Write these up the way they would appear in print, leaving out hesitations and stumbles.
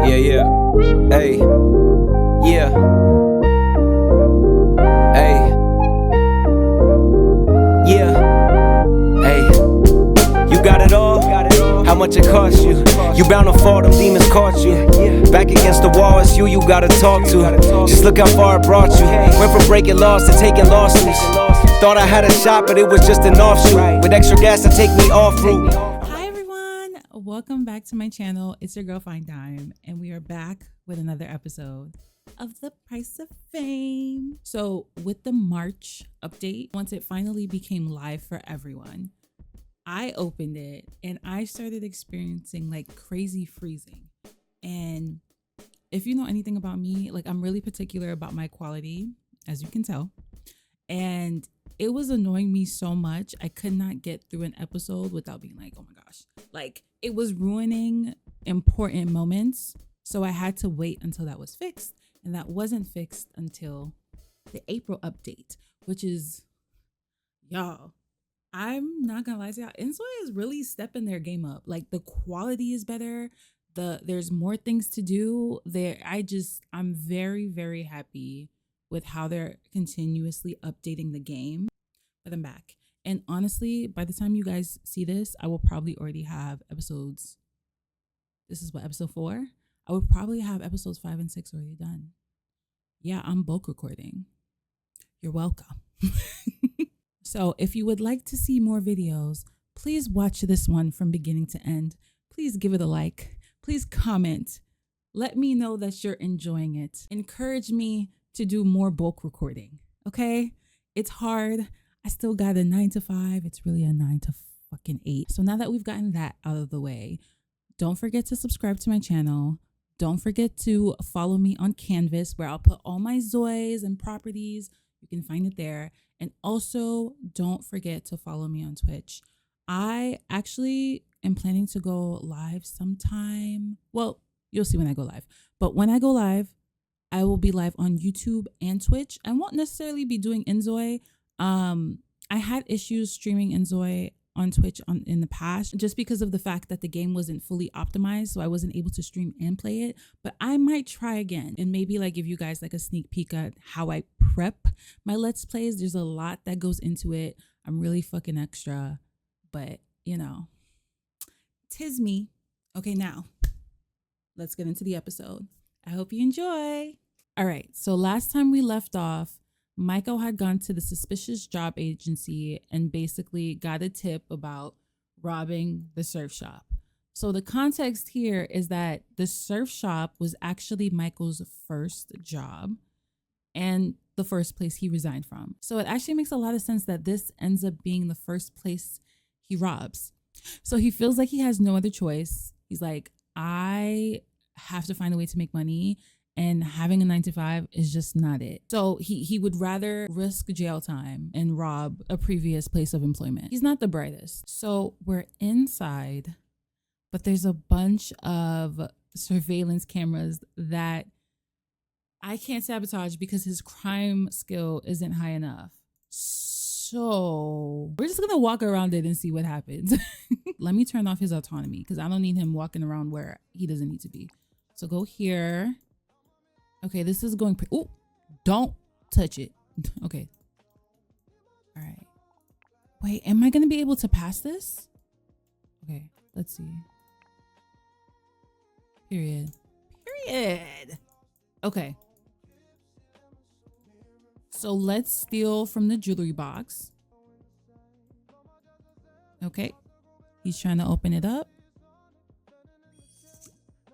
Yeah. Hey. Yeah. Hey. Yeah. Hey. You got it all? How much it cost you? You bound to fall, them demons caught you. Back against the wall, it's you gotta talk to. Just look how far it brought you. Went from breaking laws to taking losses. Thought I had a shot, but it was just an offshoot. With extra gas to take me off route. Hi everyone, welcome back to my channel. It's your girl FineDiam, and we are back with another episode of the Price of Fame. So with the March update, once it finally became live for everyone, I opened it and I started experiencing like crazy freezing. And if you know anything about me, like I'm really particular about my quality, as you can tell. And it was annoying me so much. I could not get through an episode without being like, oh my gosh, like it was ruining important moments. So I had to wait until that was fixed. And that wasn't fixed until the April update, which is, y'all, I'm not gonna lie to y'all, inZOI is really stepping their game up. Like the quality is better. There's more things to do there. I'm very, very happy with how they're continuously updating the game. But I'm back. And honestly, by the time you guys see this, I will probably already have episodes. This is what, episode 4? I would probably have episodes 5 and 6 already done. Yeah, I'm bulk recording. You're welcome. So if you would like to see more videos, please watch this one from beginning to end. Please give it a like. Please comment. Let me know that you're enjoying it. Encourage me to do more bulk recording, okay? It's hard. I still got a 9 to 5. It's really a 9 to fucking 8. So now that we've gotten that out of the way, don't forget to subscribe to my channel. Don't forget to follow me on Canvas, where I'll put all my Zois and properties. You can find it there. And also don't forget to follow me on Twitch. I actually am planning to go live sometime. Well, you'll see when I go live. But when I go live, I will be live on YouTube and Twitch. I won't necessarily be doing inZOI. I had issues streaming inZOI on Twitch in the past, just because of the fact that the game wasn't fully optimized, so I wasn't able to stream and play it. But I might try again and maybe like give you guys like a sneak peek at how I prep my Let's Plays. There's a lot that goes into it. I'm really fucking extra, but you know, 'tis me. Okay, now let's get into the episode. I hope you enjoy. All right, so last time we left off, Michael had gone to the suspicious job agency and basically got a tip about robbing the surf shop. So the context here is that the surf shop was actually Michael's first job and the first place he resigned from. So it actually makes a lot of sense that this ends up being the first place he robs. So he feels like he has no other choice. He's like, I have to find a way to make money. And having a 9 to 5 is just not it. So he would rather risk jail time and rob a previous place of employment. He's not the brightest. So we're inside, but there's a bunch of surveillance cameras that I can't sabotage because his crime skill isn't high enough. So we're just gonna walk around it and see what happens. Let me turn off his autonomy because I don't need him walking around where he doesn't need to be. So go here. Okay, this is going oh, don't touch it. Okay. All right. Wait, am I going to be able to pass this? Okay, let's see. Period. Okay. So let's steal from the jewelry box. Okay. He's trying to open it up.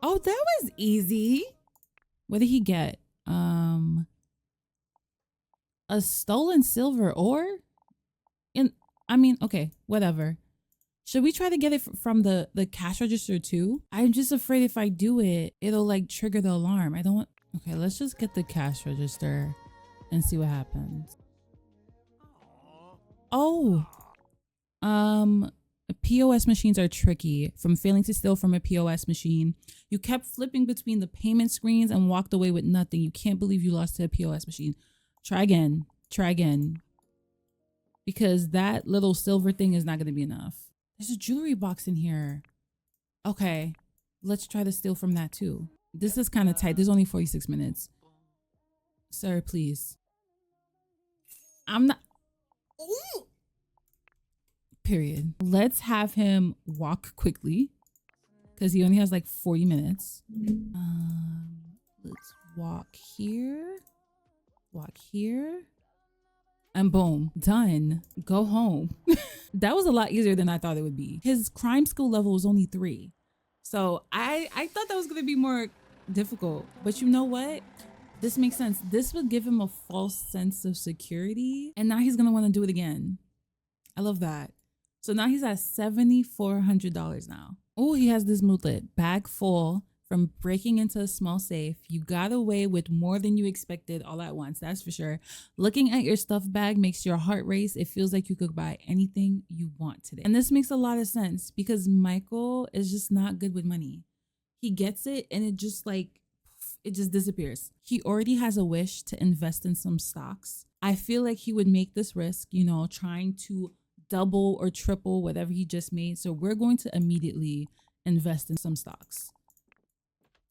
Oh, that was easy. What did he get? A stolen silver ore? Okay, whatever. Should we try to get it from the cash register too? I'm just afraid if I do it, it'll like trigger the alarm. I don't want, okay, let's just get the cash register and see what happens. Oh, POS machines are tricky. From failing to steal from a POS machine, you kept flipping between the payment screens and walked away with nothing. You can't believe you lost to a POS machine. Try again. Because that little silver thing is not going to be enough. There's a jewelry box in here. Okay, let's try to steal from that too. This is kind of tight. There's only 46 minutes. Sir, please. I'm not. Period. Let's have him walk quickly because he only has like 40 minutes. Let's walk here. Walk here. And boom, done. Go home. That was a lot easier than I thought it would be. His crime skill level was only 3. So I thought that was gonna be more difficult. But you know what? This makes sense. This would give him a false sense of security. And now he's gonna wanna do it again. I love that. So now he's at $7,400 now. Oh, he has this moodlet. Bag full from breaking into a small safe. You got away with more than you expected all at once, that's for sure. Looking at your stuff bag makes your heart race. It feels like you could buy anything you want today. And this makes a lot of sense because Michael is just not good with money. He gets it and it just disappears. He already has a wish to invest in some stocks. I feel like he would make this risk, you know, trying to double or triple whatever he just made. So we're going to immediately invest in some stocks.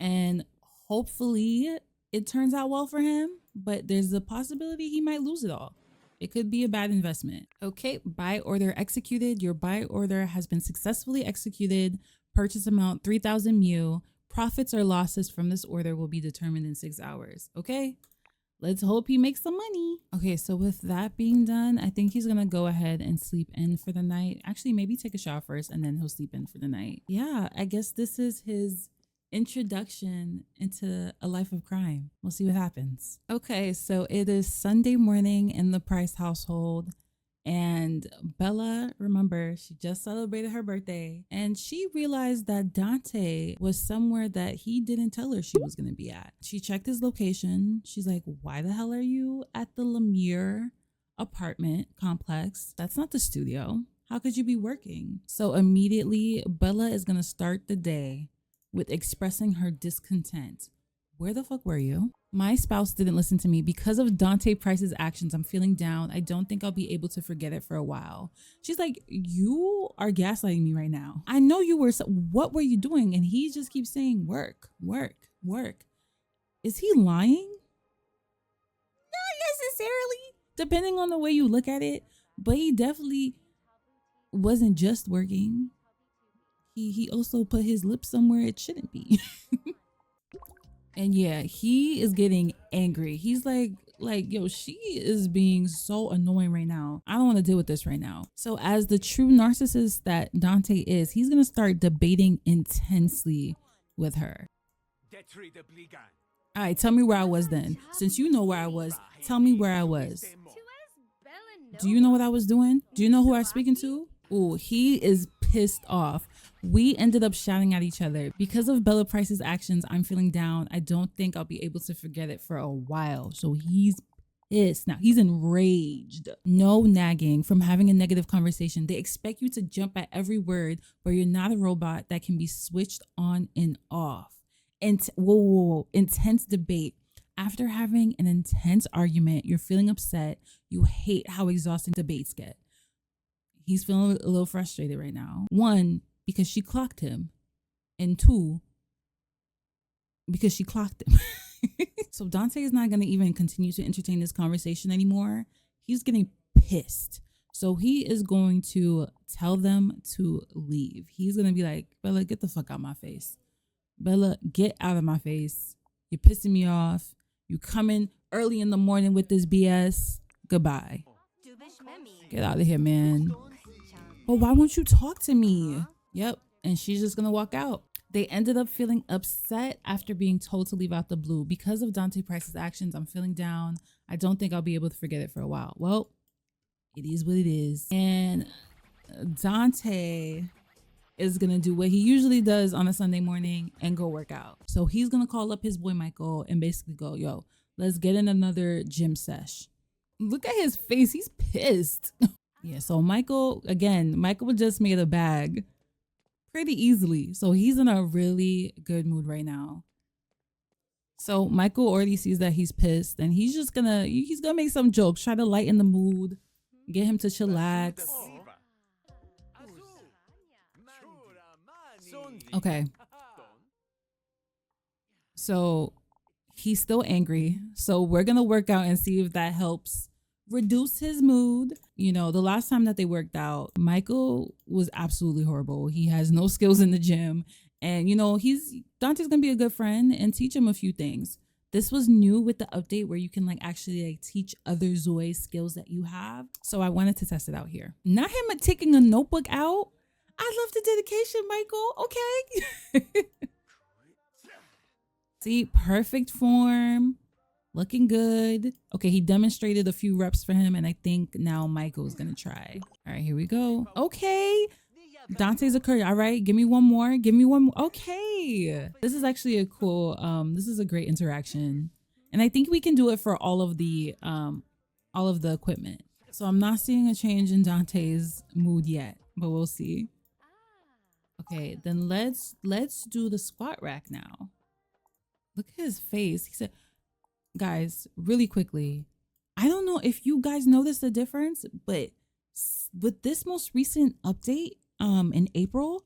And hopefully it turns out well for him, but there's a possibility he might lose it all. It could be a bad investment. Okay, buy order executed. Your buy order has been successfully executed. Purchase amount 3,000 mu. Profits or losses from this order will be determined in 6 hours. Okay, let's hope he makes some money. Okay, so with that being done, I think he's gonna go ahead and sleep in for the night. Actually, maybe take a shower first and then he'll sleep in for the night. Yeah, I guess this is his introduction into a life of crime. We'll see what happens. Okay, so it is Sunday morning in the Price household, and Bella, remember, she just celebrated her birthday, and she realized that Dante was somewhere that he didn't tell her she was gonna be at. She checked his location. She's like, why the hell are you at the Lemire apartment complex? That's not the studio. How could you be working? So immediately, Bella is gonna start the day with expressing her discontent. Where the fuck were you? My spouse didn't listen to me because of Dante Price's actions. I'm feeling down. I don't think I'll be able to forget it for a while. She's like, you are gaslighting me right now. I know you were, what were you doing? And he just keeps saying work, work, work. Is he lying? Not necessarily, depending on the way you look at it, but he definitely wasn't just working. He also put his lips somewhere it shouldn't be. And yeah, he is getting angry. He's like, yo, she is being so annoying right now. I don't want to deal with this right now. So as the true narcissist that Dante is, he's going to start debating intensely with her. All right, tell me where I was then. Since you know where I was, tell me where I was. Do you know what I was doing? Do you know who I was speaking to? Oh, he is pissed off. We ended up shouting at each other. Because of Bella Price's actions, I'm feeling down. I don't think I'll be able to forget it for a while. So he's pissed. Now he's enraged. No nagging from having a negative conversation. They expect you to jump at every word, but you're not a robot that can be switched on and off. And whoa, intense debate. After having an intense argument, you're feeling upset. You hate how exhausting debates get. He's feeling a little frustrated right now. 1, because she clocked him. And 2, because she clocked him. So Dante is not going to even continue to entertain this conversation anymore. He's getting pissed. So he is going to tell them to leave. He's going to be like, Bella, get the fuck out of my face. Bella, get out of my face. You're pissing me off. You coming early in the morning with this BS. Goodbye. Get out of here, man. But why won't you talk to me? Yep. And she's just going to walk out. They ended up feeling upset after being told to leave out the blue. Because of Dante Price's actions, I'm feeling down. I don't think I'll be able to forget it for a while. Well, it is what it is. And Dante is going to do what he usually does on a Sunday morning and go work out. So he's going to call up his boy Michael and basically go, yo, let's get in another gym sesh. Look at his face. He's pissed. Yeah, so Michael just made a bag pretty easily. So he's in a really good mood right now. So Michael already sees that he's pissed and he's gonna make some jokes, try to lighten the mood, get him to chillax. Okay. So he's still angry. So we're going to work out and see if that helps reduce his mood. You know, the last time that they worked out, Michael was absolutely horrible. He has no skills in the gym. And, you know, Dante's going to be a good friend and teach him a few things. This was new with the update where you can like actually like teach other Zois skills that you have. So I wanted to test it out here. Not him taking a notebook out. I love the dedication, Michael. Okay. See, perfect form. Looking good. Okay, he demonstrated a few reps for him, and I think now Michael's gonna try. All right, here we go. Okay. Dante's a courier. All right, give me one more. Give me one more. Okay. This is actually a cool, this is a great interaction. And I think we can do it for all of the equipment. So I'm not seeing a change in Dante's mood yet, but we'll see. Okay, then let's do the squat rack now. Look at his face. He said, guys, really quickly, I don't know if you guys noticed the difference, but with this most recent update in April,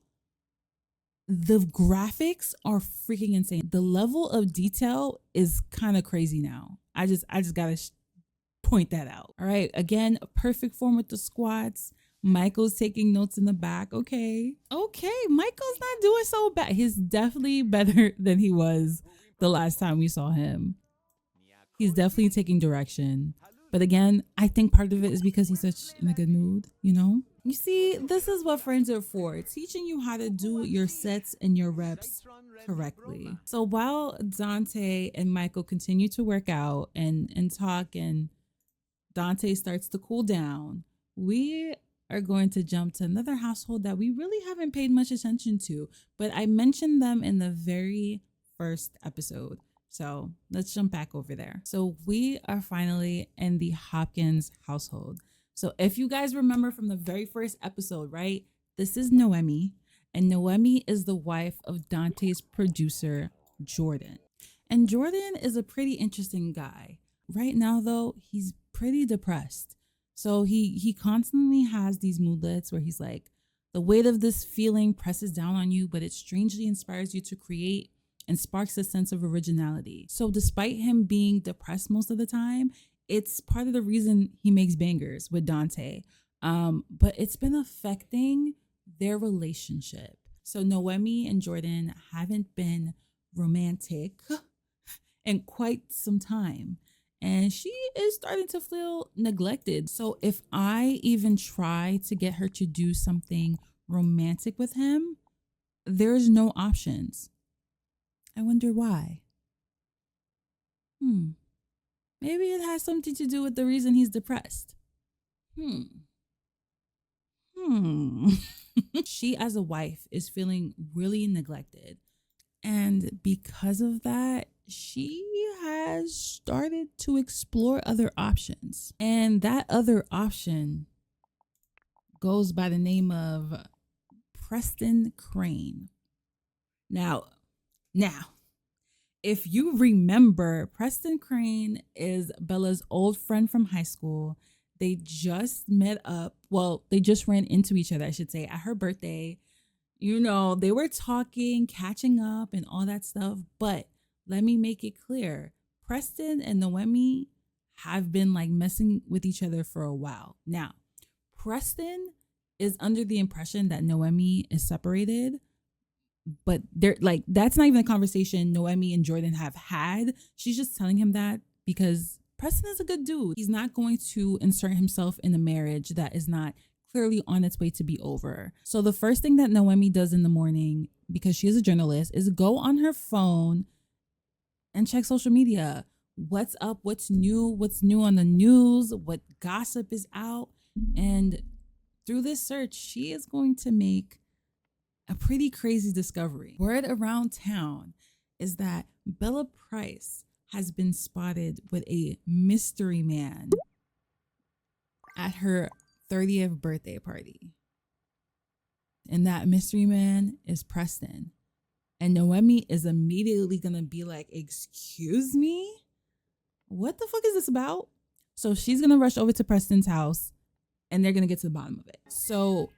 the graphics are freaking insane. The level of detail is kind of crazy now. I just gotta point that out. All right, again, a perfect form with the squats. Michael's taking notes in the back. Okay, Michael's not doing so bad. He's definitely better than he was the last time we saw him. He's definitely taking direction. But again, I think part of it is because he's such in a good mood, you know? You see, this is what friends are for, teaching you how to do your sets and your reps correctly. So while Dante and Michael continue to work out and talk, and Dante starts to cool down, we are going to jump to another household that we really haven't paid much attention to, but I mentioned them in the very first episode. So let's jump back over there. So we are finally in the Hopkins household. So if you guys remember from the very first episode, right? This is Noemi, and Noemi is the wife of Dante's producer, Jordan. And Jordan is a pretty interesting guy. Right now, though, he's pretty depressed. So he constantly has these moodlets where he's like, the weight of this feeling presses down on you, but it strangely inspires you to create and sparks a sense of originality. So despite him being depressed most of the time, it's part of the reason he makes bangers with Dante. But it's been affecting their relationship. So Noemi and Jordan haven't been romantic in quite some time. And she is starting to feel neglected. So if I even try to get her to do something romantic with him, there's no options. I wonder why. Maybe it has something to do with the reason he's depressed. She as a wife is feeling really neglected. And because of that, she has started to explore other options. And that other option goes by the name of Preston Crane. Now, if you remember, Preston Crane is Bella's old friend from high school. They just met up. Well, they just ran into each other, I should say, at her birthday. You know, they were talking, catching up and all that stuff. But let me make it clear. Preston and Noemi have been like messing with each other for a while. Now, Preston is under the impression that Noemi is separated. But they're like, that's not even a conversation Noemi and Jordan have had. She's just telling him that because Preston is a good dude. He's not going to insert himself in a marriage that is not clearly on its way to be over. So the first thing that Noemi does in the morning, because she is a journalist, is go on her phone and check social media. What's up? What's new on the news? What gossip is out? And through this search, she is going to make a pretty crazy discovery. Word around town is that Bella Price has been spotted with a mystery man at her 30th birthday party. And that mystery man is Preston. And Noemi is immediately gonna be like, excuse me? What the fuck is this about? So she's gonna rush over to Preston's house and they're gonna get to the bottom of it. So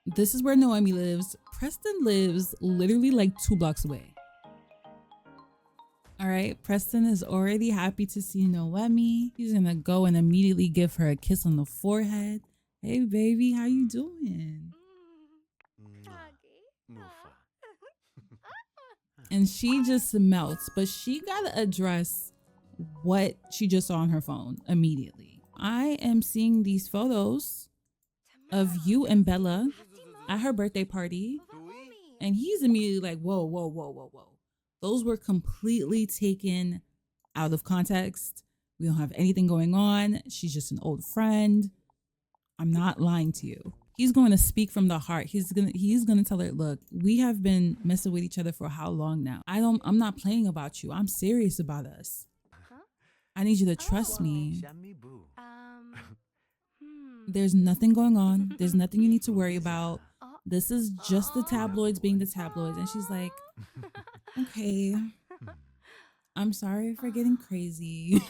this is where Noemi lives. Preston lives literally like 2 blocks away. All right, Preston is already happy to see Noemi. He's gonna go and immediately give her a kiss on the forehead. Hey baby, how you doing? And she just melts, but she gotta address what she just saw on her phone immediately. I am seeing these photos of you and Bella at her birthday party, and he's immediately like, whoa, whoa, whoa, whoa, whoa. Those were completely taken out of context. We don't have anything going on. She's just an old friend. I'm not lying to you. He's going to speak from the heart. He's gonna tell her, look, we have been messing with each other for how long now? I'm not playing about you. I'm serious about us. I need you to trust me. There's nothing going on. There's nothing you need to worry about. This is just the tabloids being the tabloids. And she's like, okay, I'm sorry for getting crazy.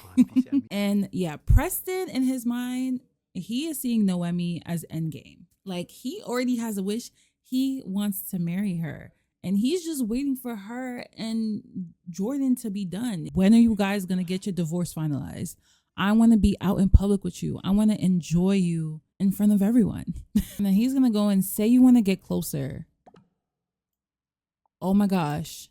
And yeah, Preston in his mind, he is seeing Noemi as endgame. Like, he already has a wish. He wants to marry her. And he's just waiting for her and Jordan to be done. When are you guys going to get your divorce finalized? I want to be out in public with you. I want to enjoy you in front of everyone. And then he's going to go and say you want to get closer. Oh my gosh.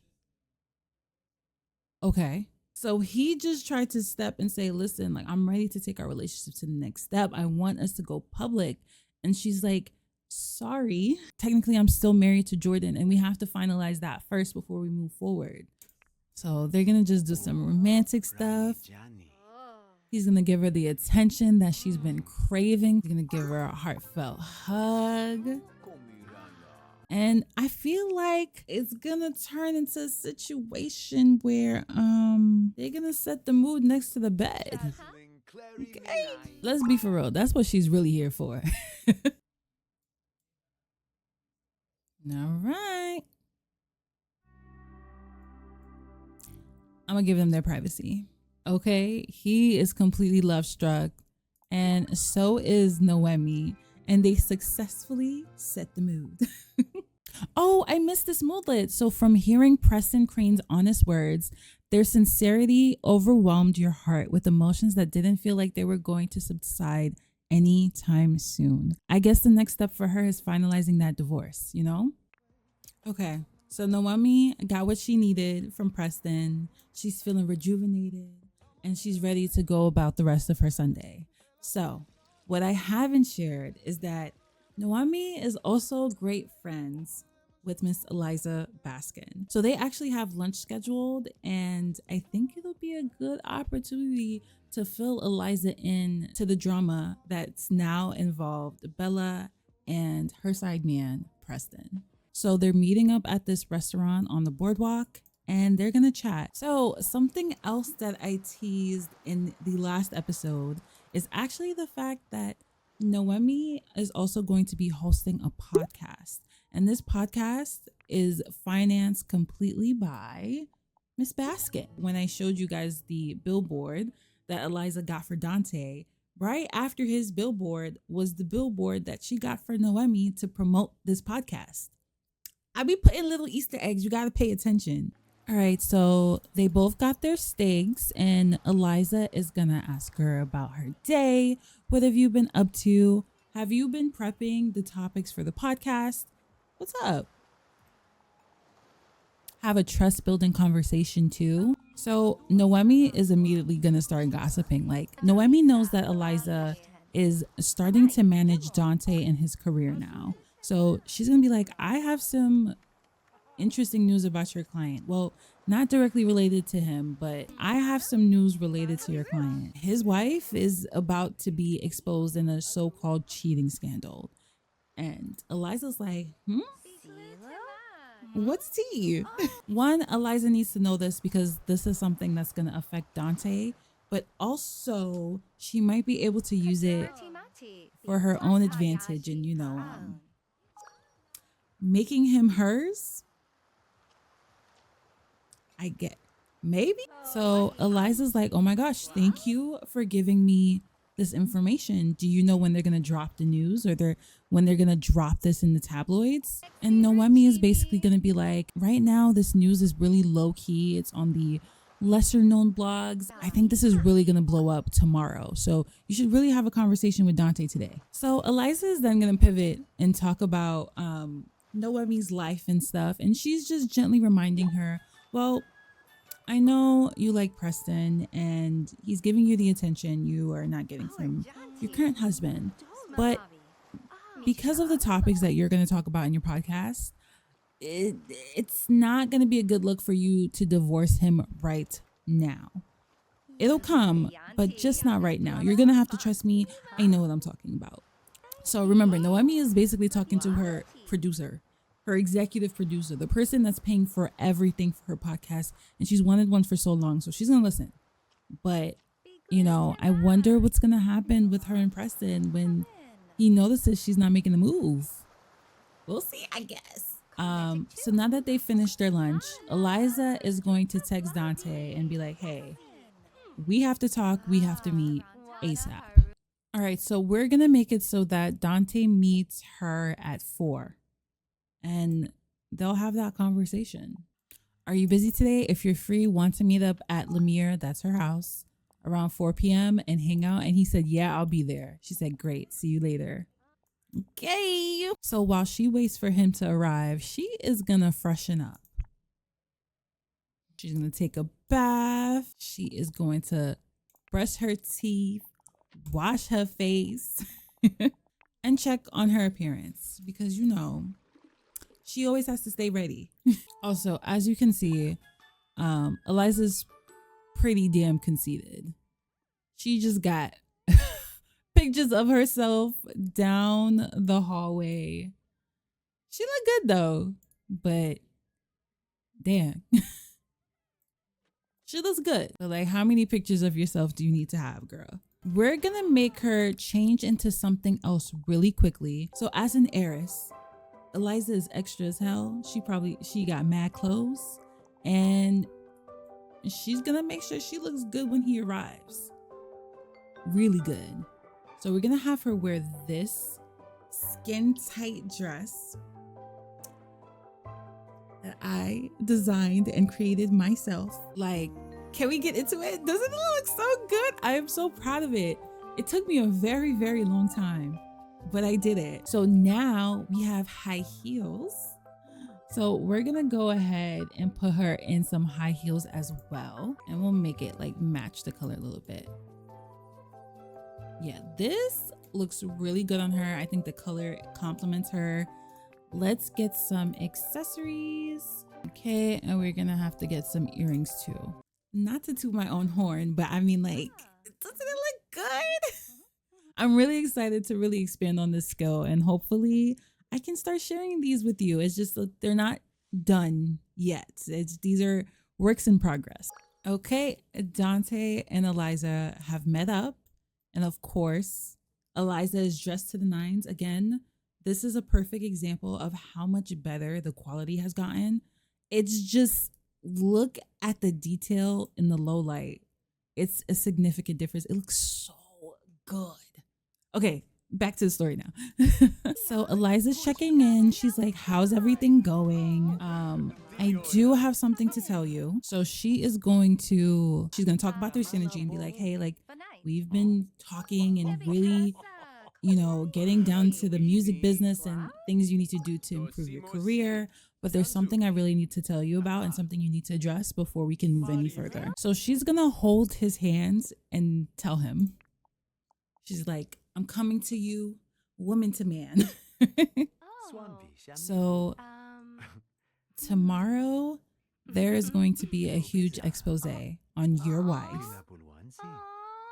Okay. So he just tried to step and say, listen, like, I'm ready to take our relationship to the next step. I want us to go public. And she's like, sorry. Technically, I'm still married to Jordan and we have to finalize that first before we move forward. So they're going to just do some romantic stuff. He's going to give her the attention that she's been craving. He's going to give her a heartfelt hug. And I feel like it's going to turn into a situation where they're going to set the mood next to the bed. Okay? Let's be for real. That's what she's really here for. All right. I'm going to give them their privacy. Okay? He is completely love struck. And so is Noemi. And they successfully set the mood. Oh, I missed this moodlet. So from hearing Preston Crane's honest words, their sincerity overwhelmed your heart with emotions that didn't feel like they were going to subside anytime soon. I guess the next step for her is finalizing that divorce, you know? Okay, so Noemi got what she needed from Preston. She's feeling rejuvenated and she's ready to go about the rest of her Sunday. So what I haven't shared is that Noemi is also great friends with Miss Eliza Baskin. So they actually have lunch scheduled, and I think it'll be a good opportunity to fill Eliza in to the drama that's now involved Bella and her side man, Preston. So they're meeting up at this restaurant on the boardwalk and they're gonna chat. So something else that I teased in the last episode is actually the fact that Noemi is also going to be hosting a podcast. And this podcast is financed completely by Miss Baskin. When I showed you guys the billboard that Eliza got for Dante, right after his billboard was the billboard that she got for Noemi to promote this podcast. I be putting little Easter eggs. You got to pay attention. All right, so they both got their steaks and Eliza is going to ask her about her day. What have you been up to? Have you been prepping the topics for the podcast? What's up? Have a trust building conversation too. So Noemi is immediately going to start gossiping. Like, Noemi knows that Eliza is starting to manage Dante and his career now. So she's going to be like, I have some interesting news about your client. Well, not directly related to him, but I have some news related to your client. His wife is about to be exposed in a so-called cheating scandal. And Eliza's like, what's tea? One, Eliza needs to know this because this is something that's going to affect Dante, but also she might be able to use it for her own advantage and, you know, making him hers. I get, maybe. So Eliza's like, oh my gosh, thank you for giving me this information. Do you know when they're going to drop the news or when they're going to drop this in the tabloids? And Noemi is basically going to be like, right now, this news is really low key. It's on the lesser known blogs. I think this is really gonna blow up tomorrow. So you should really have a conversation with Dante today. So Eliza is then gonna pivot and talk about Noemi's life and stuff. And she's just gently reminding her, well, I know you like Preston and he's giving you the attention you are not getting from your current husband. But because of the topics that you're going to talk about in your podcast, it's not going to be a good look for you to divorce him right now. It'll come, but just not right now. You're going to have to trust me. I know what I'm talking about. So remember, Noemi is basically talking to her producer, her executive producer, the person that's paying for everything for her podcast. And she's wanted one for so long. So she's going to listen. But, you know, I wonder what's going to happen with her and Preston when he notices she's not making the move. We'll see, I guess. So now that they finished their lunch, Eliza is going to text Dante and be like, hey, we have to talk. We have to meet ASAP. All right. So we're going to make it so that Dante meets her at 4. And they'll have that conversation. Are you busy today? If you're free, want to meet up at Lemire, that's her house, around 4 p.m. and hang out? And he said, yeah, I'll be there. She said, great. See you later. Okay. So while she waits for him to arrive, she is going to freshen up. She's going to take a bath. She is going to brush her teeth, wash her face, and check on her appearance because, you know, she always has to stay ready. Also, as you can see, Eliza's pretty damn conceited. She just got pictures of herself down the hallway. She looked good though, but damn. She looks good. But like, how many pictures of yourself do you need to have, girl? We're gonna make her change into something else really quickly. So as an heiress, Eliza is extra as hell. She got mad clothes and she's gonna make sure she looks good when he arrives. Really good. So we're gonna have her wear this skin tight dress that I designed and created myself. Like, can we get into it? Doesn't it look so good? I am so proud of it. It took me a very, very long time, but I did it. So now we have high heels. So we're gonna go ahead and put her in some high heels as well. And we'll make it like match the color a little bit. Yeah, this looks really good on her. I think the color complements her. Let's get some accessories. Okay, and we're gonna have to get some earrings too. Not to toot my own horn, but I mean, like, doesn't it look good? I'm really excited to really expand on this skill, and hopefully I can start sharing these with you. It's just they're not done yet. These are works in progress. Okay, Dante and Eliza have met up. And of course, Eliza is dressed to the nines. Again, this is a perfect example of how much better the quality has gotten. It's just, look at the detail in the low light. It's a significant difference. It looks so good. Okay, back to the story now. So Eliza's checking in. She's like, how's everything going? I do have something to tell you. So she's going to talk about their synergy and be like, hey, like, we've been talking and really, you know, getting down to the music business and things you need to do to improve your career. But there's something I really need to tell you about and something you need to address before we can move any further. So she's going to hold his hands and tell him. She's like, I'm coming to you, woman to man. So tomorrow, there is going to be a huge expose on your wife,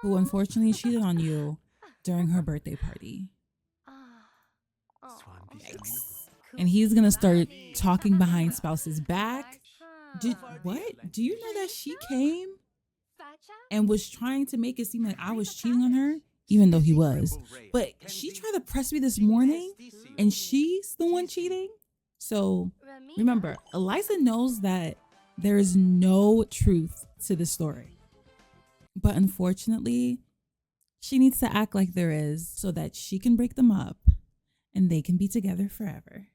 who unfortunately cheated on you during her birthday party. Yikes. And he's going to start talking behind spouse's back. What? Do you know that she came and was trying to make it seem like I was cheating on her, even though he was? But she tried to press me this morning and she's the one cheating. So remember, Eliza knows that there is no truth to the story. But unfortunately, she needs to act like there is so that she can break them up and they can be together forever.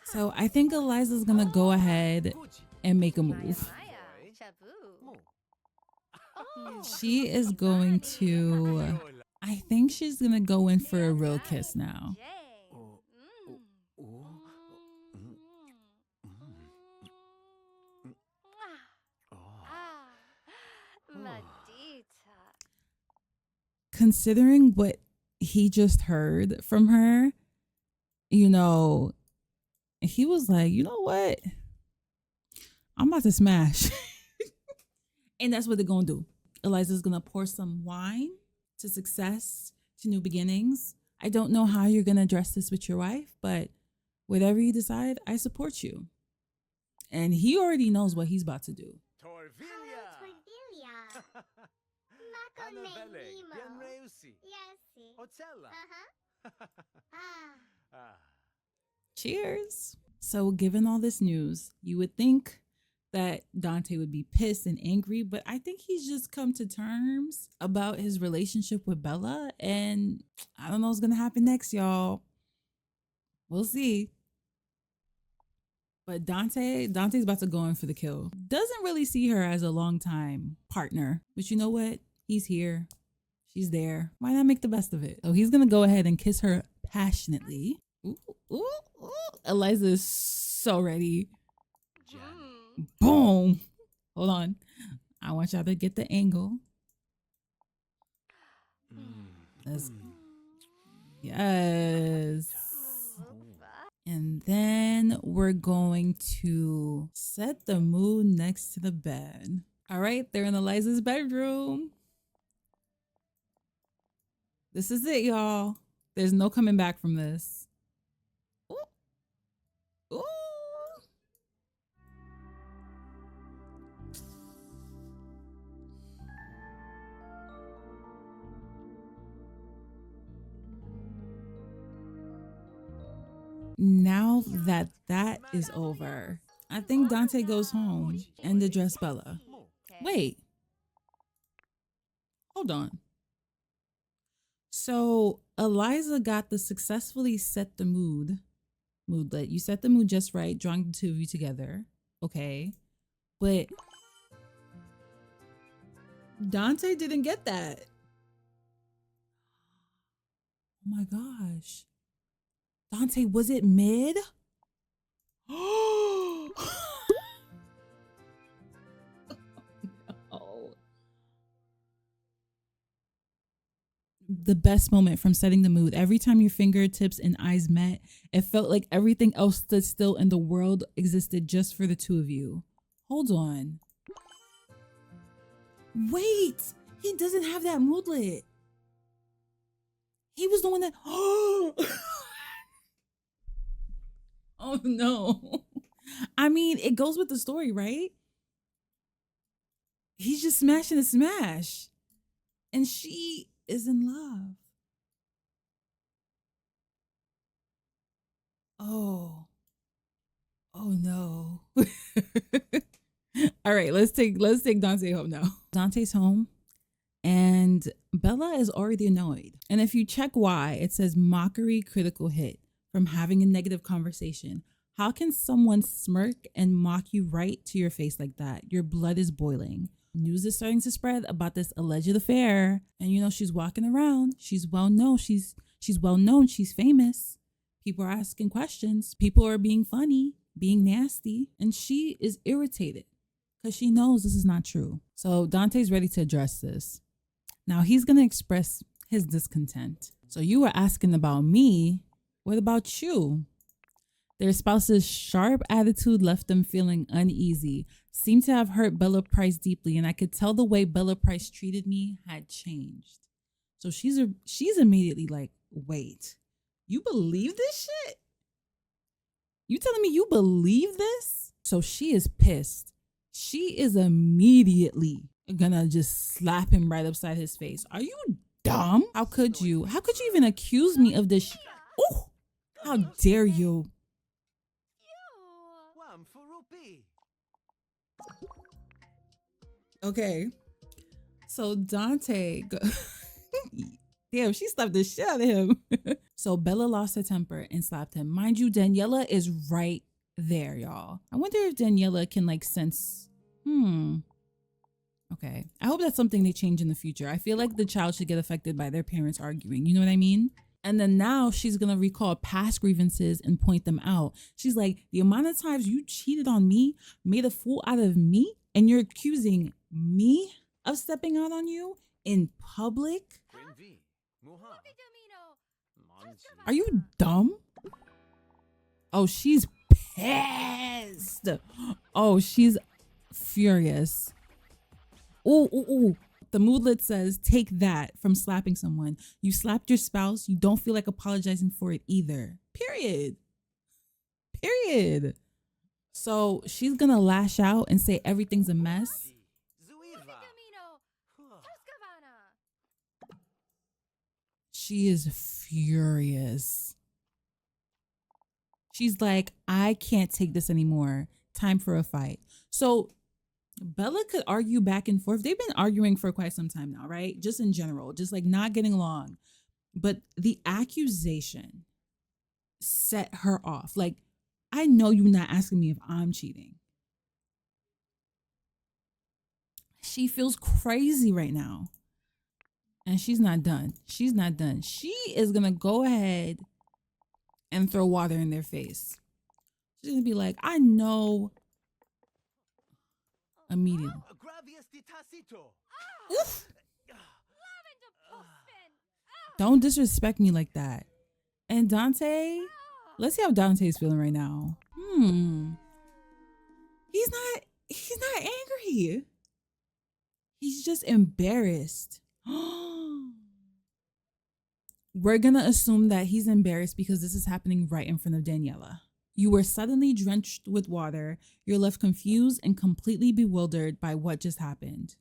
So I think Eliza's gonna go ahead and make a move. She is going to, I think she's going to go in for a real kiss now. Considering what he just heard from her, you know, he was like, you know what? I'm about to smash. And that's what they're going to do. Eliza's going to pour some wine to success, to new beginnings. I don't know how you're going to address this with your wife, but whatever you decide, I support you. And he already knows what he's about to do. Cheers. So given all this news, you would think that Dante would be pissed and angry, but I think he's just come to terms about his relationship with Bella, and I don't know what's gonna happen next, y'all. We'll see. But Dante's about to go in for the kill. Doesn't really see her as a longtime partner, but you know what? He's here. She's there. Why not make the best of it? So he's gonna go ahead and kiss her passionately. Ooh, ooh, ooh. Eliza is so ready. Boom. Hold on. I want y'all to get the angle. Yes. And then we're going to set the mood next to the bed. All right, they're in Eliza's bedroom. This is it, y'all. There's no coming back from this. Ooh. Ooh. Now that is over, I think Dante goes home and addresses Bella. Wait. Hold on. So Eliza got the successfully set the moodlet. You set the mood just right, drawing the two of you together. Okay. But Dante didn't get that. Oh my gosh. Dante, was it mid? Oh no. The best moment from setting the mood. Every time your fingertips and eyes met, it felt like everything else stood still and the world existed just for the two of you. Hold on. Wait, he doesn't have that moodlet. He was the one that, oh no. I mean, it goes with the story, right? He's just smashing a smash. And she is in love. Oh no. All right, let's take Dante home now. Dante's home and Bella is already annoyed. And if you check why, it says mockery critical hit from having a negative conversation. How can someone smirk and mock you right to your face like that? Your blood is boiling. News is starting to spread about this alleged affair. And you know, she's walking around. She's well known. She's well known. She's famous. People are asking questions. People are being funny, being nasty. And she is irritated because she knows this is not true. So Dante's ready to address this. Now he's going to express his discontent. So you were asking about me. What about you? Their spouse's sharp attitude left them feeling uneasy, seemed to have hurt Bella Price deeply, and I could tell the way Bella Price treated me had changed. So she's immediately like, wait, you believe this shit? You telling me you believe this? So she is pissed. She is immediately gonna just slap him right upside his face. Are you dumb? How could you even accuse me of this? Ooh, how dare you? Okay, so Dante, damn, she slapped the shit out of him. So Bella lost her temper and slapped him. Mind you, Daniela is right there, y'all. I wonder if Daniela can like sense, Okay. I hope that's something they change in the future. I feel like the child should get affected by their parents arguing. You know what I mean? And then now she's going to recall past grievances and point them out. She's like, the amount of times you cheated on me, made a fool out of me, and you're accusing me of stepping out on you in public? Are you dumb? Oh, she's pissed. Oh, she's furious. Oh. The moodlet says, take that from slapping someone. You slapped your spouse. You don't feel like apologizing for it either. Period. So she's going to lash out and say everything's a mess. She is furious. She's like, I can't take this anymore. Time for a fight. So Bella could argue back and forth. They've been arguing for quite some time now, right? Just in general, just like not getting along. But the accusation set her off. Like, I know you're not asking me if I'm cheating. She feels crazy right now. And she's not done. She is going to go ahead and throw water in their face. She's going to be like, I know. Immediately. Oof. Don't disrespect me like that. And Dante, let's see how Dante's feeling right now. He's not angry. He's just embarrassed. We're gonna assume that he's embarrassed because this is happening right in front of Daniela. You were suddenly drenched with water. You're left confused and completely bewildered by what just happened.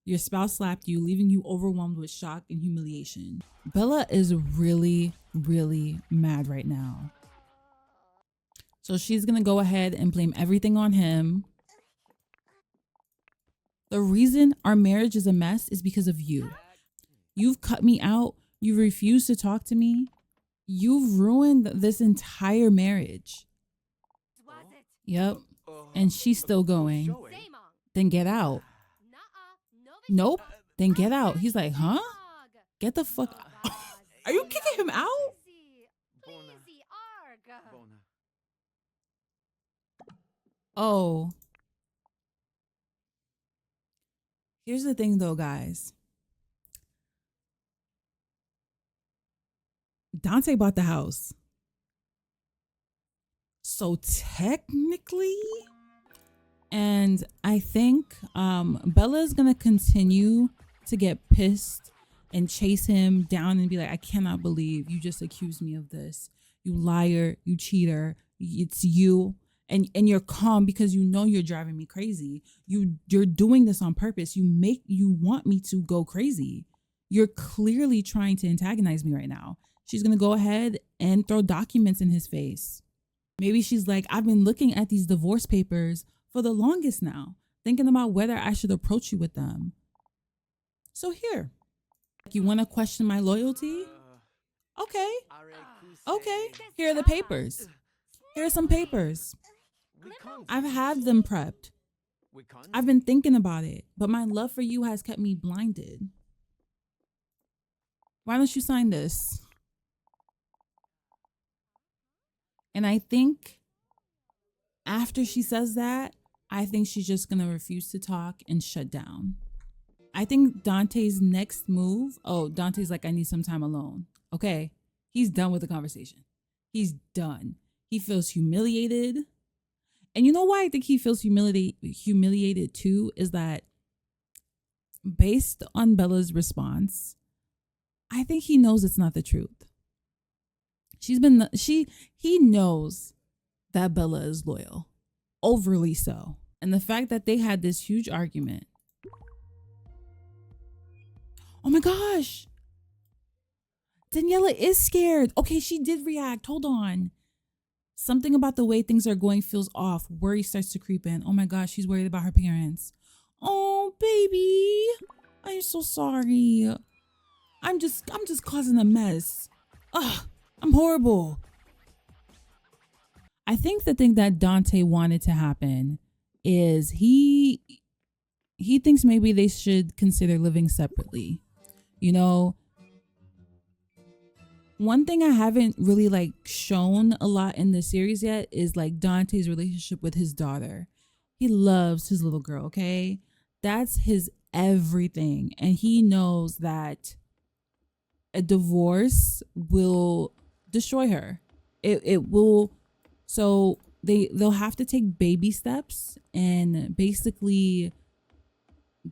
Your spouse slapped you, leaving you overwhelmed with shock and humiliation. Bella is really, really mad right now. So she's going to go ahead and blame everything on him. The reason our marriage is a mess is because of you. You've cut me out. You refuse to talk to me. You've ruined this entire marriage. Yep. And she's still going. Then get out. Nope. Then get out. He's like, huh? Get the fuck out. Are you kicking him out? Oh. Here's the thing though, guys. Dante bought the house. So technically, and I think Bella is going to continue to get pissed and chase him down and be like, I cannot believe you just accused me of this. You liar, you cheater, it's you. And you're calm because you know you're driving me crazy. You're doing this on purpose. You want me to go crazy. You're clearly trying to antagonize me right now. She's going to go ahead and throw documents in his face. Maybe she's like, I've been looking at these divorce papers for the longest now, thinking about whether I should approach you with them. So here, you want to question my loyalty? Okay. Here are the papers. Here are some papers. I've had them prepped. I've been thinking about it, but my love for you has kept me blinded. Why don't you sign this? And I think after she says that, I think she's just going to refuse to talk and shut down. I think Dante's next move, Dante's like, I need some time alone. Okay, he's done with the conversation. He's done. He feels humiliated. And you know why I think he feels humiliated too is that based on Bella's response, I think he knows it's not the truth. He knows that Bella is loyal, overly so. And the fact that they had this huge argument. Oh my gosh. Daniela is scared. Okay, she did react. Hold on. Something about the way things are going feels off. Worry starts to creep in. Oh my gosh, she's worried about her parents. Oh, baby. I'm so sorry. I'm just causing a mess. Ugh, I'm horrible. I think the thing that Dante wanted to happen is he he thinks maybe they should consider living separately. You know, one thing I haven't really like shown a lot in the series yet is like Dante's relationship with his daughter. He loves his little girl, okay? That's his everything. And he knows that a divorce will destroy her. It will. So they'll have to take baby steps and basically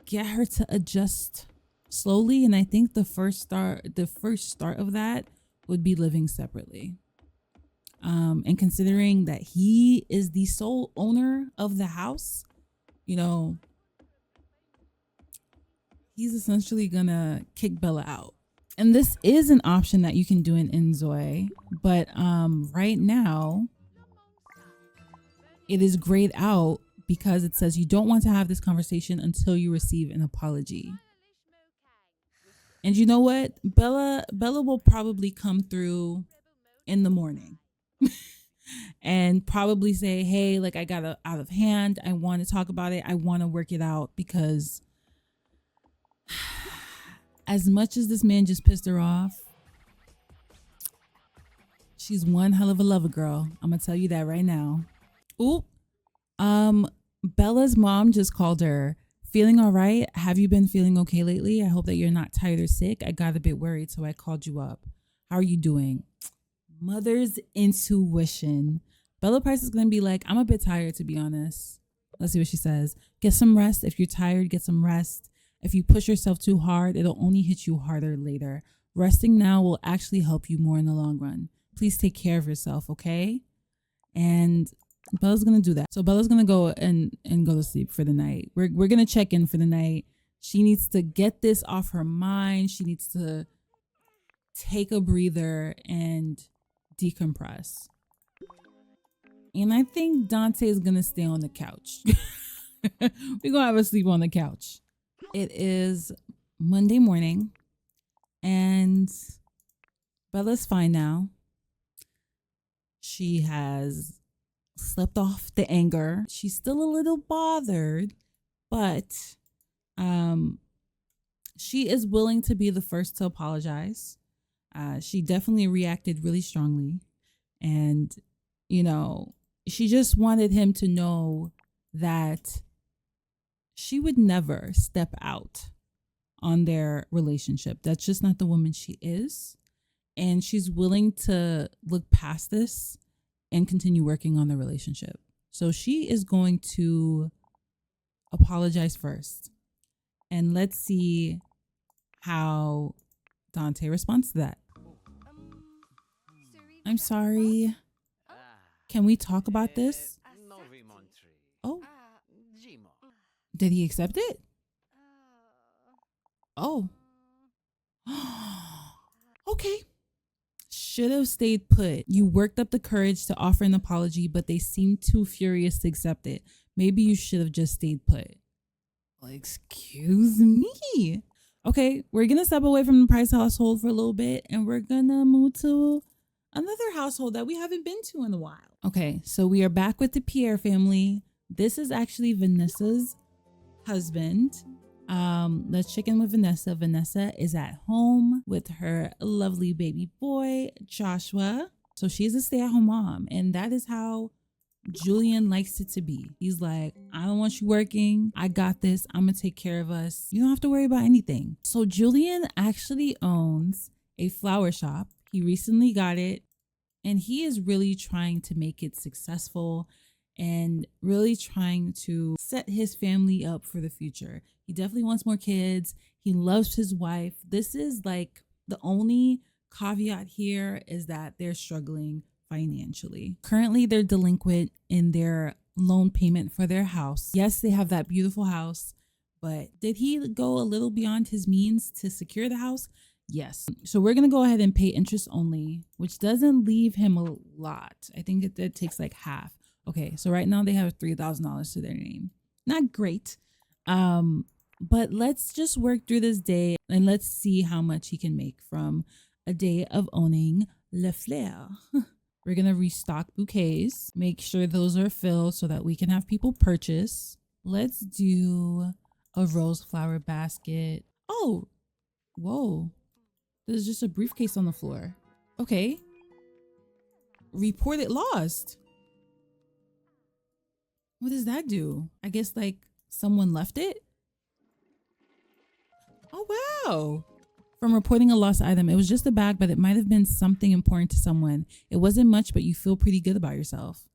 get her to adjust slowly. And I think the first start of that would be living separately. And considering that he is the sole owner of the house, you know, he's essentially gonna kick Bella out. And this is an option that you can do in inZOI, but right now it is grayed out because it says you don't want to have this conversation until you receive an apology. And you know what? Bella will probably come through in the morning and probably say, hey, like I got out of hand. I want to talk about it. I want to work it out because as much as this man just pissed her off, she's one hell of a lover girl. I'm going to tell you that right now. Ooh. Bella's mom just called her. Feeling all right? Have you been feeling okay lately? I hope that you're not tired or sick. I got a bit worried, so I called you up. How are you doing? Mother's intuition. Bella Price is going to be like, I'm a bit tired, to be honest. Let's see what she says. Get some rest. If you're tired, get some rest. If you push yourself too hard, it'll only hit you harder later. Resting now will actually help you more in the long run. Please take care of yourself, okay? And Bella's gonna do that. So Bella's gonna go and go to sleep for the night. We're gonna check in for the night. She needs to get this off her mind. She needs to take a breather and decompress. And I think Dante is gonna stay on the couch. We're gonna have a sleep on the couch. It is Monday morning and Bella's fine now. She has slept off the anger. She's still a little bothered, but she is willing to be the first to apologize. She definitely reacted really strongly. And, you know, she just wanted him to know that she would never step out on their relationship. That's just not the woman she is. And she's willing to look past this and continue working on the relationship. So she is going to apologize first. And let's see how Dante responds to that. I'm sorry. Can we talk about this? Oh. Did he accept it? Oh. Okay. Should have stayed put. You worked up the courage to offer an apology, but they seemed too furious to accept it. Maybe you should have just stayed put. Well, excuse me. Okay, we're going to step away from the Price household for a little bit, and we're going to move to another household that we haven't been to in a while. Okay, so we are back with the Pierre family. This is actually Vanessa's husband. Let's check in with Vanessa. Vanessa is at home with her lovely baby boy, Joshua. So she's a stay-at-home mom, and that is how Julian likes it to be. He's like, I don't want you working. I got this. I'm gonna take care of us. You don't have to worry about anything. So Julian actually owns a flower shop. He recently got it, and he is really trying to make it successful and really trying to set his family up for the future. He definitely wants more kids. He loves his wife. This is like the only caveat here is that they're struggling financially. Currently, they're delinquent in their loan payment for their house. Yes, they have that beautiful house, but did he go a little beyond his means to secure the house? Yes. So we're going to go ahead and pay interest only, which doesn't leave him a lot. I think it takes like half. Okay, so right now they have $3,000 to their name. Not great. But let's just work through this day and let's see how much he can make from a day of owning Le Fleur. We're going to restock bouquets, make sure those are filled so that we can have people purchase. Let's do A rose flower basket. Oh, whoa. There's just a briefcase on the floor. Okay. Reported lost. What does that do? I guess like someone left it? Oh, wow. From reporting a lost item, it was just a bag, but it might have been something important to someone. It wasn't much, but you feel pretty good about yourself.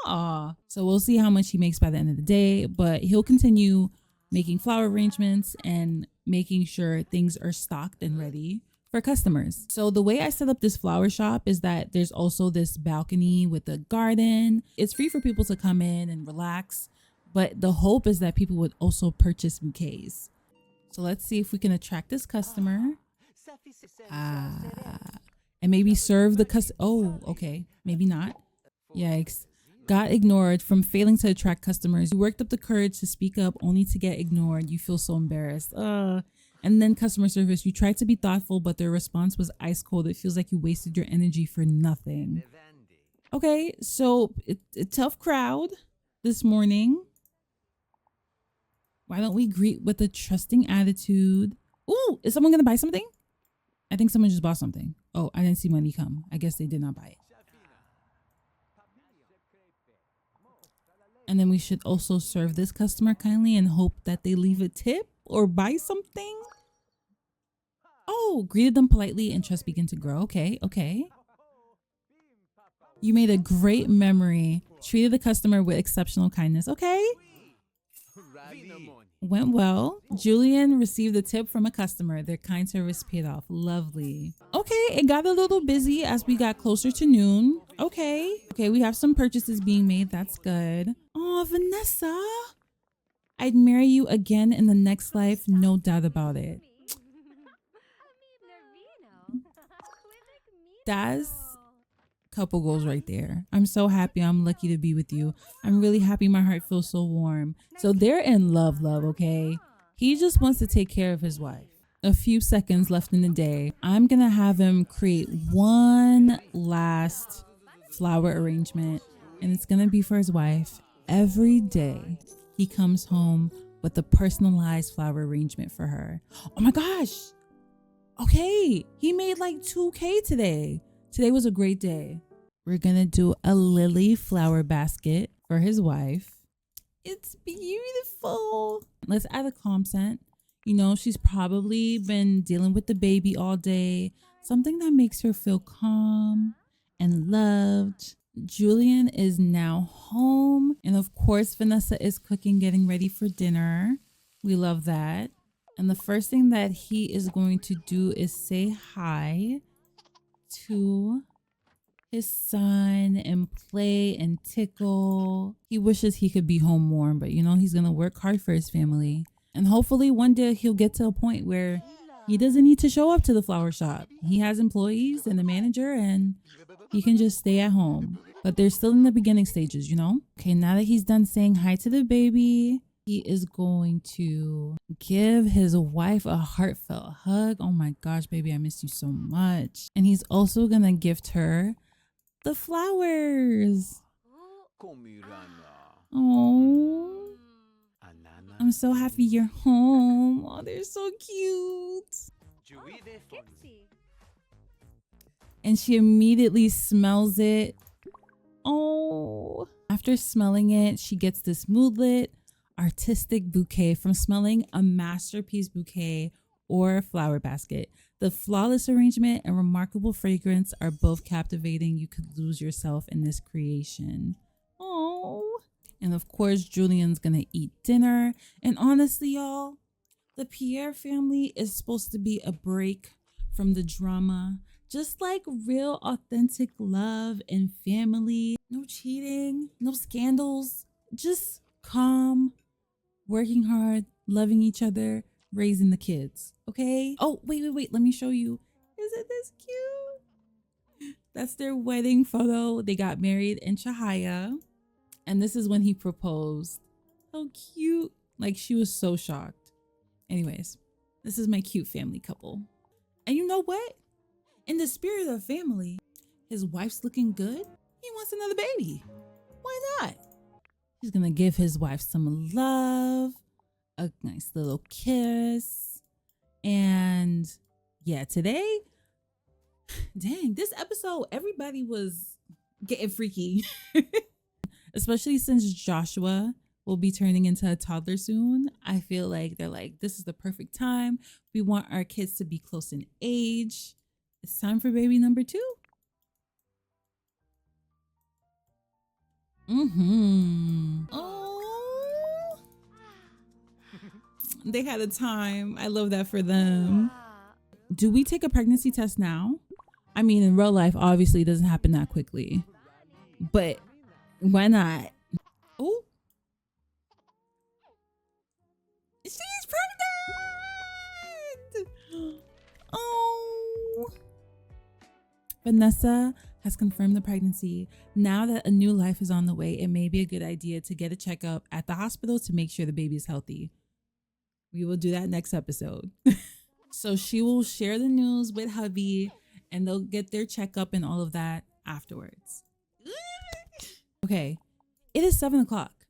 Ah, so we'll see how much he makes by the end of the day, but he'll continue making flower arrangements and making sure things are stocked and ready for customers. So the way I set up this flower shop is that there's also this balcony with a garden. It's free for people to come in and relax, but the hope is that people would also purchase bouquets. So let's see if we can attract this customer. And maybe serve the customer. Oh, okay. Maybe not. Yikes. Got ignored. From failing to attract customers, you worked up the courage to speak up only to get ignored. You feel so embarrassed. And then customer service. You tried to be thoughtful, but their response was ice cold. It feels like you wasted your energy for nothing. Okay, so a tough crowd this morning. Why don't we greet with a trusting attitude? Ooh, is someone gonna buy something? I think someone just bought something. Oh, I didn't see money come. I guess they did not buy it. And then we should also serve this customer kindly and hope that they leave a tip or buy something. Oh, greeted them politely and trust begin to grow. Okay, okay. You made a great memory. Treated the customer with exceptional kindness. Okay. Went well. Julian received a tip from a customer. Their kind service paid off. Lovely. Okay, it got a little busy as we got closer to noon. Okay. Okay, we have some purchases being made. That's good. Oh, Vanessa. I'd marry you again in the next life. No doubt about it. That's couple goals right there. I'm so happy. I'm lucky to be with you. I'm really happy. My heart feels so warm. So they're in love, okay? He just wants to take care of his wife. A few seconds left in the day. I'm gonna have him create one last flower arrangement, and it's gonna be for his wife. Every day he comes home with a personalized flower arrangement for her. Oh my gosh. Okay, he made like 2K today. Today was a great day. We're gonna do a lily flower basket for his wife. It's beautiful. Let's add a calm scent. You know, she's probably been dealing with the baby all day. Something that makes her feel calm and loved. Julian is now home. And of course, Vanessa is cooking, getting ready for dinner. We love that. And the first thing that he is going to do is say hi to his son and play and tickle. He wishes he could be home more, but you know, he's gonna work hard for his family. And hopefully one day he'll get to a point where he doesn't need to show up to the flower shop. He has employees and a manager and he can just stay at home. But they're still in the beginning stages, you know? Okay, now that he's done saying hi to the baby, he is going to give his wife a heartfelt hug. Oh my gosh, baby, I miss you so much. And he's also gonna gift her the flowers. Oh, I'm so happy you're home. Oh, they're so cute. And she immediately smells it. Oh, after smelling it, she gets this moodlet artistic bouquet from smelling a masterpiece bouquet or flower basket. The flawless arrangement and remarkable fragrance are both captivating. You could lose yourself in this creation. Oh, and of course, Julian's gonna eat dinner. And honestly, y'all, the Pierre family is supposed to be a break from the drama. Just like real authentic love and family. No cheating, no scandals, just calm, working hard, loving each other, raising the kids, okay? Oh, wait, let me show you. Isn't this cute? That's their wedding photo. They got married in Chahaya, and this is when he proposed. How cute. Like, she was so shocked. Anyways, this is my cute family couple. And you know what? In the spirit of family, his wife's looking good. He wants another baby. Why not? He's gonna give his wife some love, a nice little kiss. And yeah, today, dang, this episode, everybody was getting freaky. Especially since Joshua will be turning into a toddler soon. I feel like they're like, this is the perfect time. We want our kids to be close in age. It's time for baby number 2. Oh, they had a time. I love that for them. Do we take a pregnancy test now? I mean, in real life, obviously it doesn't happen that quickly, but why not? Oh, she's pregnant. Oh, Vanessa has confirmed the pregnancy. Now that a new life is on the way, it may be a good idea to get a checkup at the hospital to make sure the baby is healthy. We will do that next episode. So she will share the news with hubby and they'll get their checkup and all of that afterwards. Okay, it is 7 o'clock,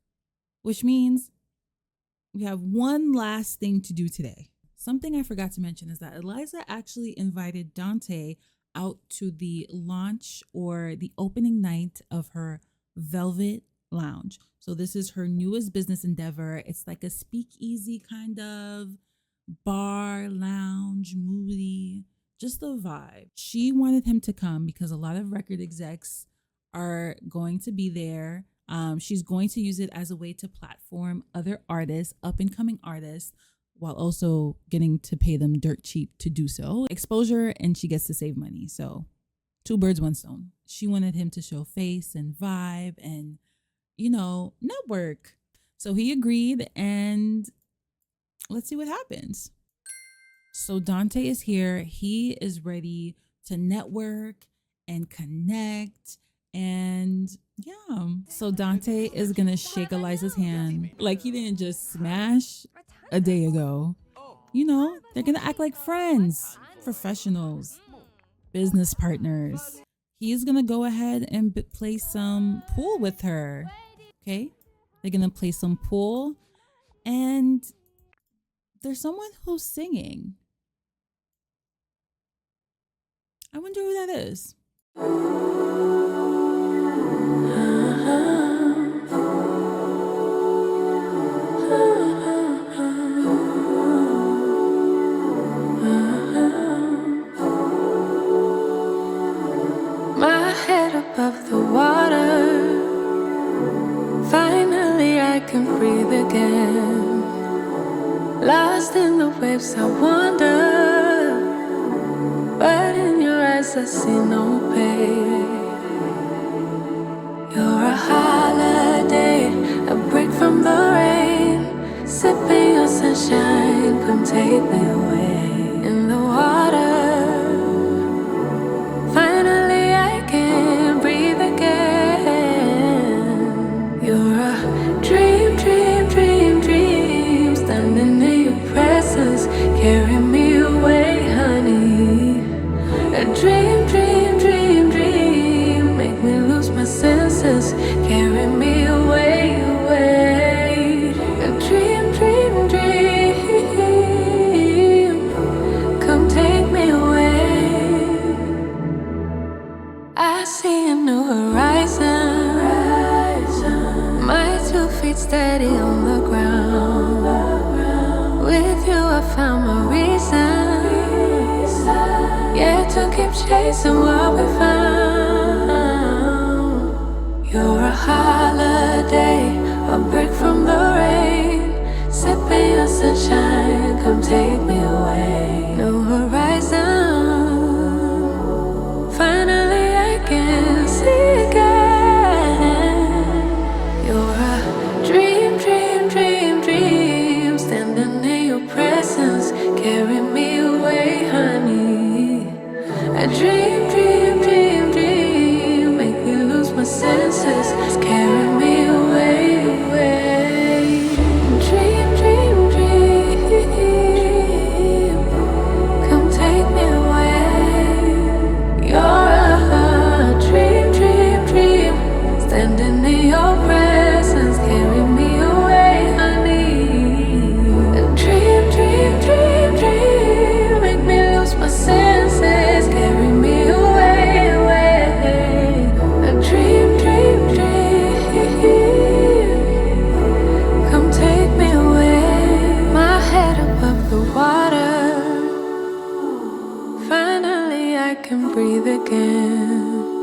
which means we have one last thing to do today. Something I forgot to mention is that Eliza actually invited Dante out to the launch or the opening night of her Velvet Lounge. So this is her newest business endeavor. It's like a speakeasy kind of bar, lounge, moody, just a vibe. She wanted him to come because a lot of record execs are going to be there. She's going to use it as a way to platform other artists, up and coming artists, while also getting to pay them dirt cheap to do so. Exposure, and she gets to save money. So 2 birds, 1 stone. She wanted him to show face and vibe and, you know, network. So he agreed, and let's see what happens. So Dante is here. He is ready to network and connect. And yeah, so Dante is gonna shake Eliza's hand like he didn't just smash a day ago. You know, they're gonna act like friends, professionals, business partners. He's gonna go ahead and play some pool with her. Okay, they're gonna play some pool, and there's someone who's singing. I wonder who that is. My head above the water, finally I can breathe again. Lost in the waves I wander, but in your eyes I see no pain. You're a holiday, a break from the rain, sipping your sunshine, come take me away. In the water, finally I can breathe again. You're a dream, dream, dream, dream, standing in your presence, carry me away, honey. A dream, dream, dream, dream, make me lose my senses, carry me away, away. A dream, dream, dream, come take me away. I see a new horizon, my 2 feet steady on the ground. With you I found my reason, yeah, to keep chasing what we found. You're a holiday, a break from the rain, sipping your sunshine, come take me away. New horizon, finally I can see again. You're a dream, dream, dream, dream, standing in your presence, carry me away, honey. A dream, dream, dream, dream, make me lose my senses, carry me away, away. I can breathe again.